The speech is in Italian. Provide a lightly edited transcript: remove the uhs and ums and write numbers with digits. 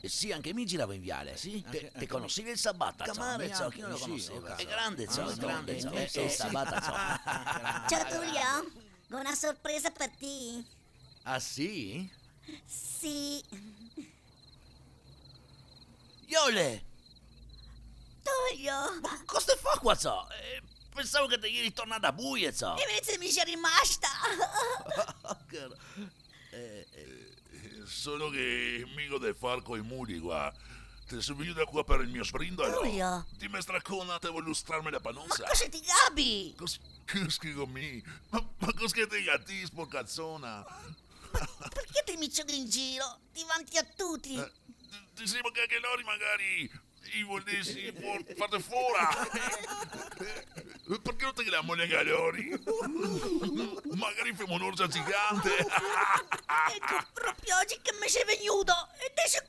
Sì, anche mi giravo in viale, sì. Te conoscevi il Sabata? Camare, Chi non lo sì, conosceva? ok. È grande, è grande. È il Sabata, Ciao Tullio, ho una sorpresa per te. Ah, sì? Sì, Iole! Tullio, Ma cosa fa qua, so? Pensavo che te eri tornata a buia, so. invece mi sei rimasta. Solo che mica de far coi muri qua. Te sei venuta qua per il mio sprindolo. Tullio. Ti mi stracona, te vuoi lustrarmi la Ma panosa. cosa ti gabi? Che scrivo mi? Ma cosa che te gatti, sporcazzona? Perché ti mi giochi in giro davanti a tutti? Ti sembra che anche loro magari i volessi fate fuori? Perché non te la moglie a lori? Magari fai un'orgia gigante. E tu proprio oggi che mi sei venuto e te sei